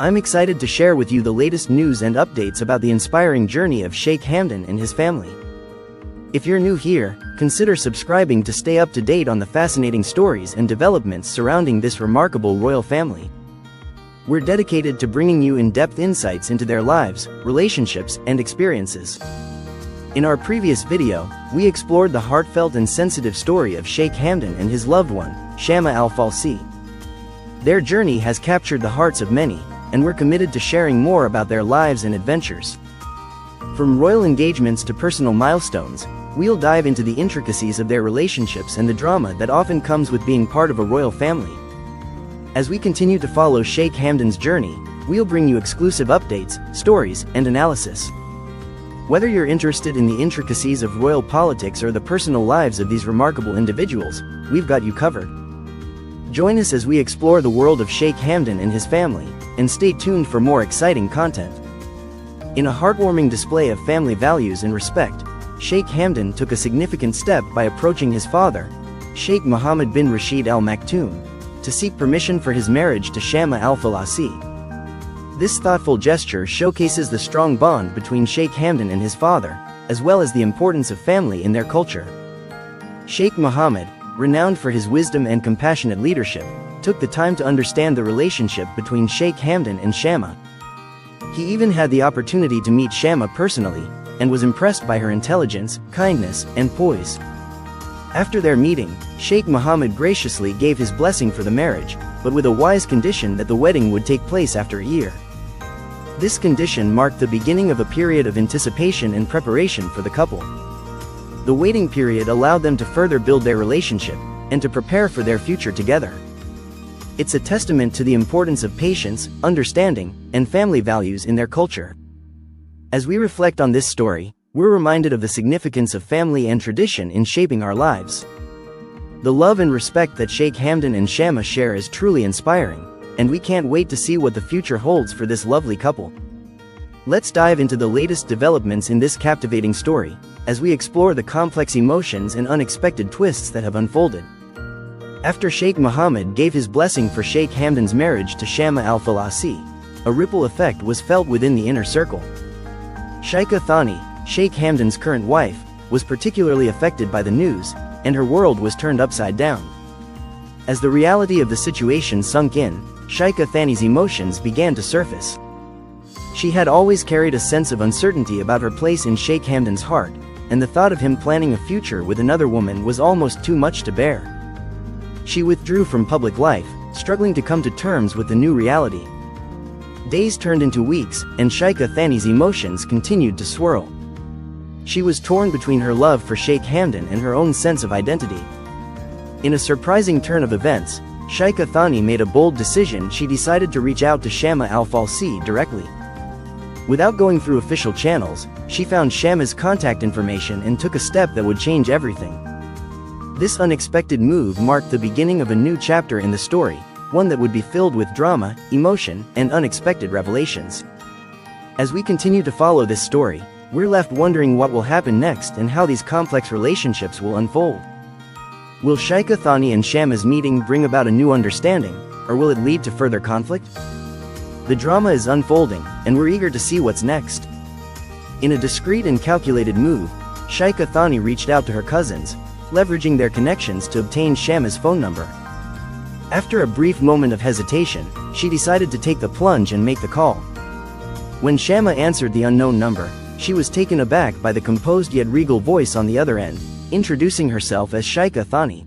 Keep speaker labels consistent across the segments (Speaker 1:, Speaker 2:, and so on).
Speaker 1: I'm excited to share with you the latest news and updates about the inspiring journey of Sheikh Hamdan and his family. If you're new here, consider subscribing to stay up to date on the fascinating stories and developments surrounding this remarkable royal family. We're dedicated to bringing you in-depth insights into their lives, relationships, and experiences. In our previous video, we explored the heartfelt and sensitive story of Sheikh Hamdan and his loved one, Shama al-Falsi. Their journey has captured the hearts of many, and we're committed to sharing more about their lives and adventures. From royal engagements to personal milestones, we'll dive into the intricacies of their relationships and the drama that often comes with being part of a royal family. As we continue to follow Sheikh Hamdan's journey, we'll bring you exclusive updates, stories, and analysis. Whether you're interested in the intricacies of royal politics or the personal lives of these remarkable individuals, we've got you covered. Join us as we explore the world of Sheikh Hamdan and his family, and stay tuned for more exciting content. In a heartwarming display of family values and respect, Sheikh Hamdan took a significant step by approaching his father, Sheikh Mohammed bin Rashid Al Maktoum, to seek permission for his marriage to Shama al-Falsi. This thoughtful gesture showcases the strong bond between Sheikh Hamdan and his father, as well as the importance of family in their culture. Sheikh Mohammed, renowned for his wisdom and compassionate leadership, took the time to understand the relationship between Sheikh Hamdan and Shama. He even had the opportunity to meet Shama personally, and was impressed by her intelligence, kindness, and poise. After their meeting, Sheikh Mohammed graciously gave his blessing for the marriage, but with a wise condition that the wedding would take place after a year. This condition marked the beginning of a period of anticipation and preparation for the couple. The waiting period allowed them to further build their relationship, and to prepare for their future together. It's a testament to the importance of patience, understanding, and family values in their culture. As we reflect on this story, we're reminded of the significance of family and tradition in shaping our lives. The love and respect that Sheikh Hamdan and Shama share is truly inspiring, and we can't wait to see what the future holds for this lovely couple. Let's dive into the latest developments in this captivating story, as we explore the complex emotions and unexpected twists that have unfolded. After Sheikh Mohammed gave his blessing for Sheikh Hamdan's marriage to Shama al-Falsi, a ripple effect was felt within the inner circle. Sheikha Thani, Sheikh Hamdan's current wife, was particularly affected by the news, and her world was turned upside down. As the reality of the situation sunk in, Sheikha Thani's emotions began to surface. She had always carried a sense of uncertainty about her place in Sheikh Hamdan's heart, and the thought of him planning a future with another woman was almost too much to bear. She withdrew from public life, struggling to come to terms with the new reality. Days turned into weeks, and Sheikha Thani's emotions continued to swirl. She was torn between her love for Sheikh Hamdan and her own sense of identity. In a surprising turn of events, Sheikha Thani made a bold decision. She decided to reach out to Shama al-Falsi directly. Without going through official channels, she found Shama's contact information and took a step that would change everything. This unexpected move marked the beginning of a new chapter in the story, one that would be filled with drama, emotion, and unexpected revelations. As we continue to follow this story, we're left wondering what will happen next and how these complex relationships will unfold. Will Sheikha Thani and Shama's meeting bring about a new understanding, or will it lead to further conflict? The drama is unfolding, and we're eager to see what's next. In a discreet and calculated move, Sheikha Thani reached out to her cousins, leveraging their connections to obtain Shama's phone number. After a brief moment of hesitation, she decided to take the plunge and make the call. When Shama answered the unknown number, she was taken aback by the composed yet regal voice on the other end, introducing herself as Sheikha Thani.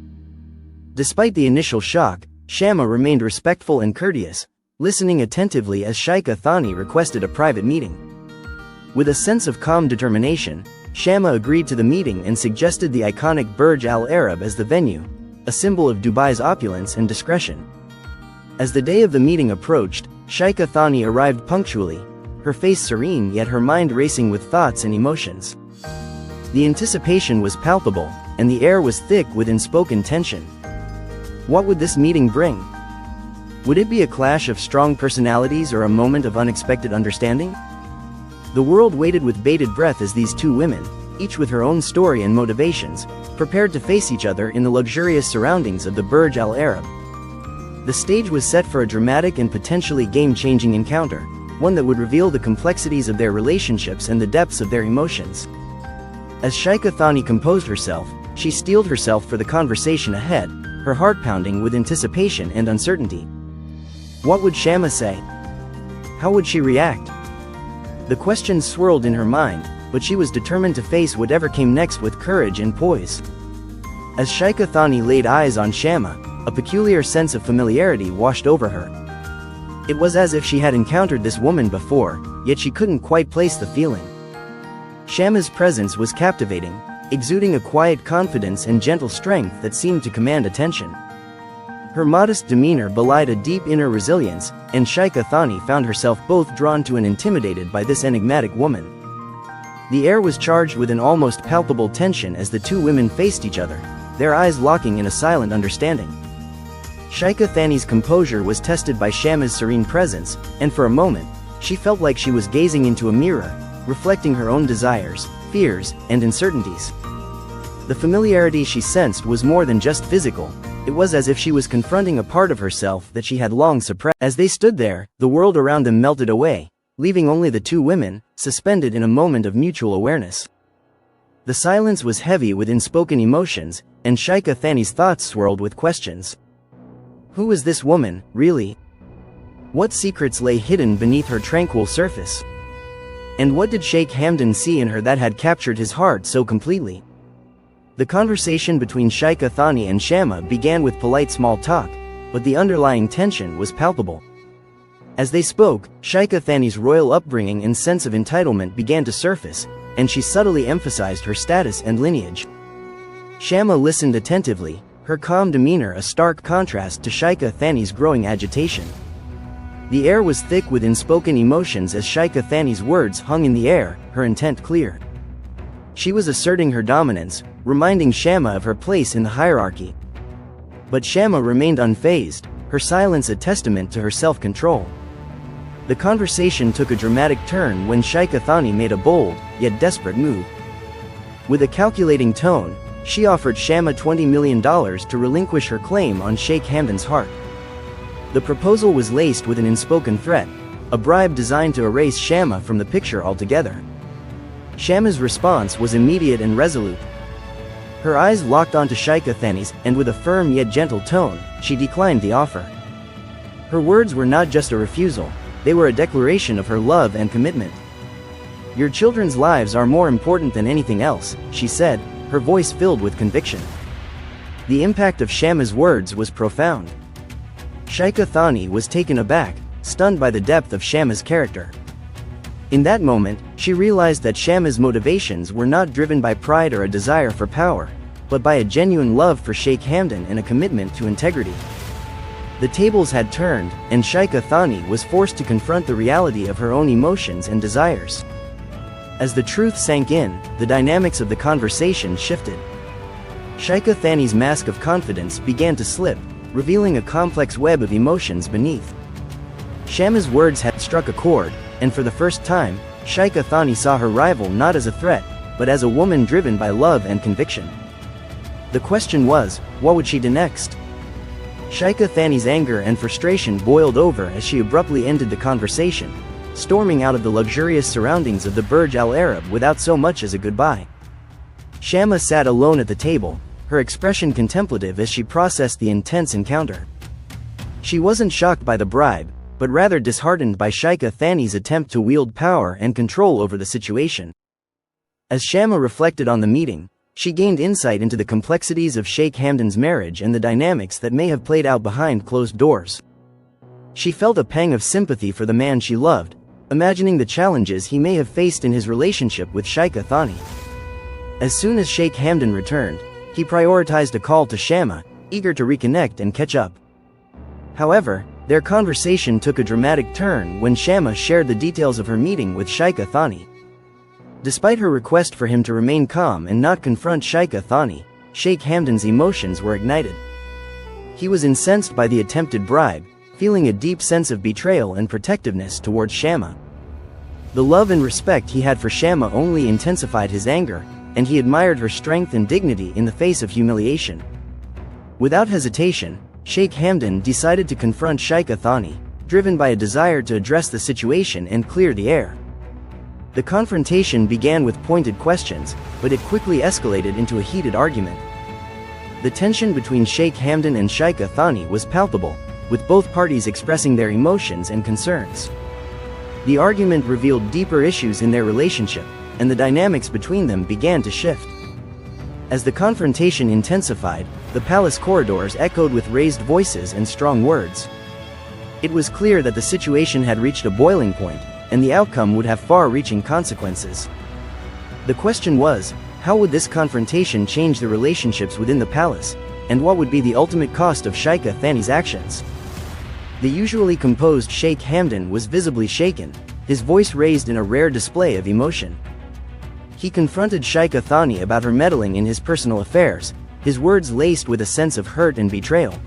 Speaker 1: Despite the initial shock, Shama remained respectful and courteous, listening attentively as Sheikha Thani requested a private meeting. With a sense of calm determination, Shama agreed to the meeting and suggested the iconic Burj Al Arab as the venue, a symbol of Dubai's opulence and discretion. As the day of the meeting approached, Sheikha Thani arrived punctually, her face serene yet her mind racing with thoughts and emotions. The anticipation was palpable, and the air was thick with unspoken tension. What would this meeting bring? Would it be a clash of strong personalities or a moment of unexpected understanding? The world waited with bated breath as these two women, each with her own story and motivations, prepared to face each other in the luxurious surroundings of the Burj Al Arab. The stage was set for a dramatic and potentially game-changing encounter, one that would reveal the complexities of their relationships and the depths of their emotions. As Sheikh Thani composed herself, she steeled herself for the conversation ahead, her heart pounding with anticipation and uncertainty. What would Shama say? How would she react? The questions swirled in her mind, but she was determined to face whatever came next with courage and poise. As Sheikh Thani laid eyes on Shama, a peculiar sense of familiarity washed over her. It was as if she had encountered this woman before, yet she couldn't quite place the feeling. Shama's presence was captivating, exuding a quiet confidence and gentle strength that seemed to command attention. Her modest demeanor belied a deep inner resilience, and Sheikh Thani found herself both drawn to and intimidated by this enigmatic woman. The air was charged with an almost palpable tension as the two women faced each other, their eyes locking in a silent understanding. Sheikh Thani's composure was tested by Shama's serene presence, and for a moment, she felt like she was gazing into a mirror, reflecting her own desires, fears, and uncertainties. The familiarity she sensed was more than just physical. It was as if she was confronting a part of herself that she had long suppressed. As they stood there, the world around them melted away, leaving only the two women, suspended in a moment of mutual awareness. The silence was heavy with unspoken emotions, and Sheikh Thani's thoughts swirled with questions. Who was this woman, really? What secrets lay hidden beneath her tranquil surface? And what did Sheikh Hamdan see in her that had captured his heart so completely? The conversation between Sheikh Thani and Shama began with polite small talk, but the underlying tension was palpable. As they spoke, Sheikh Thani's royal upbringing and sense of entitlement began to surface, and she subtly emphasized her status and lineage. Shama listened attentively, her calm demeanor a stark contrast to Sheikh Thani's growing agitation. The air was thick with unspoken emotions as Sheikh Thani's words hung in the air, her intent clear. She was asserting her dominance, reminding Shama of her place in the hierarchy. But Shama remained unfazed, her silence a testament to her self-control. The conversation took a dramatic turn when Sheikh Thani made a bold, yet desperate move. With a calculating tone, she offered Shama $20 million to relinquish her claim on Sheikh Hamdan's heart. The proposal was laced with an unspoken threat, a bribe designed to erase Shama from the picture altogether. Shama's response was immediate and resolute. Her eyes locked onto Sheikh Thani's, and with a firm yet gentle tone, she declined the offer. Her words were not just a refusal, they were a declaration of her love and commitment. Your children's lives are more important than anything else, she said, her voice filled with conviction. The impact of Shama's words was profound. Sheikh Thani was taken aback, stunned by the depth of Shama's character. In that moment, she realized that Shama's motivations were not driven by pride or a desire for power, but by a genuine love for Sheikh Hamdan and a commitment to integrity. The tables had turned, and Sheikh Thani was forced to confront the reality of her own emotions and desires. As the truth sank in, the dynamics of the conversation shifted. Sheikh Thani's mask of confidence began to slip, revealing a complex web of emotions beneath. Shama's words had struck a chord, and for the first time, Sheikh Thani saw her rival not as a threat, but as a woman driven by love and conviction. The question was, what would she do next? Sheikh Thani's anger and frustration boiled over as she abruptly ended the conversation, storming out of the luxurious surroundings of the Burj Al Arab without so much as a goodbye. Shama sat alone at the table, her expression contemplative as she processed the intense encounter. She wasn't shocked by the bribe, but rather disheartened by Sheikh Thani's attempt to wield power and control over the situation. As Shama reflected on the meeting, she gained insight into the complexities of Sheikh Hamdan's marriage and the dynamics that may have played out behind closed doors. She felt a pang of sympathy for the man she loved, imagining the challenges he may have faced in his relationship with Sheikh Thani. As soon as Sheikh Hamdan returned, he prioritized a call to Shama, eager to reconnect and catch up. However, their conversation took a dramatic turn when Shama shared the details of her meeting with Sheikh Thani. Despite her request for him to remain calm and not confront Sheikh Thani, Sheikh Hamdan's emotions were ignited. He was incensed by the attempted bribe, feeling a deep sense of betrayal and protectiveness towards Shama. The love and respect he had for Shama only intensified his anger, and he admired her strength and dignity in the face of humiliation. Without hesitation, Sheikh Hamdan decided to confront Sheikh Thani, driven by a desire to address the situation and clear the air. The confrontation began with pointed questions, but it quickly escalated into a heated argument. The tension between Sheikh Hamdan and Sheikh Thani was palpable, with both parties expressing their emotions and concerns. The argument revealed deeper issues in their relationship, and the dynamics between them began to shift. As the confrontation intensified, the palace corridors echoed with raised voices and strong words. It was clear that the situation had reached a boiling point, and the outcome would have far-reaching consequences. The question was, how would this confrontation change the relationships within the palace, and what would be the ultimate cost of Sheikh Thani's actions? The usually composed Sheikh Hamdan was visibly shaken, his voice raised in a rare display of emotion. He confronted Sheikh Thani about her meddling in his personal affairs, his words laced with a sense of hurt and betrayal.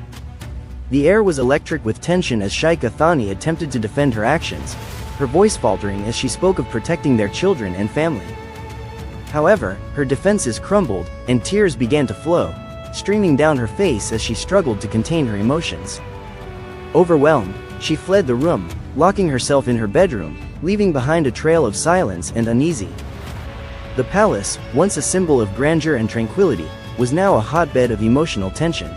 Speaker 1: The air was electric with tension as Sheikh Thani attempted to defend her actions, her voice faltering as she spoke of protecting their children and family. However, her defenses crumbled, and tears began to flow, streaming down her face as she struggled to contain her emotions. Overwhelmed, she fled the room, locking herself in her bedroom, leaving behind a trail of silence and uneasy. The palace, once a symbol of grandeur and tranquility, was now a hotbed of emotional tension.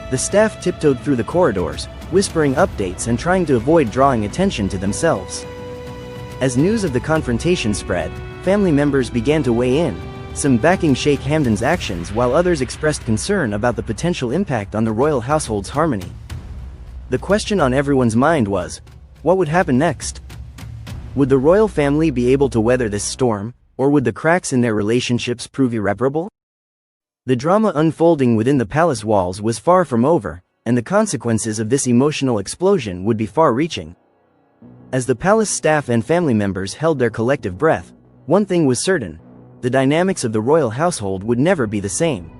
Speaker 1: The staff tiptoed through the corridors, whispering updates and trying to avoid drawing attention to themselves. As news of the confrontation spread, family members began to weigh in, some backing Sheikh Hamdan's actions while others expressed concern about the potential impact on the royal household's harmony. The question on everyone's mind was, what would happen next? Would the royal family be able to weather this storm, or would the cracks in their relationships prove irreparable? The drama unfolding within the palace walls was far from over, and the consequences of this emotional explosion would be far-reaching. As the palace staff and family members held their collective breath, one thing was certain: the dynamics of the royal household would never be the same.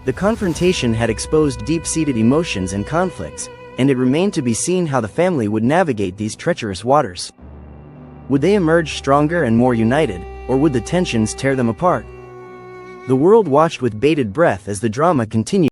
Speaker 1: The confrontation had exposed deep-seated emotions and conflicts, and it remained to be seen how the family would navigate these treacherous waters. Would they emerge stronger and more united, or would the tensions tear them apart? The world watched with bated breath as the drama continued.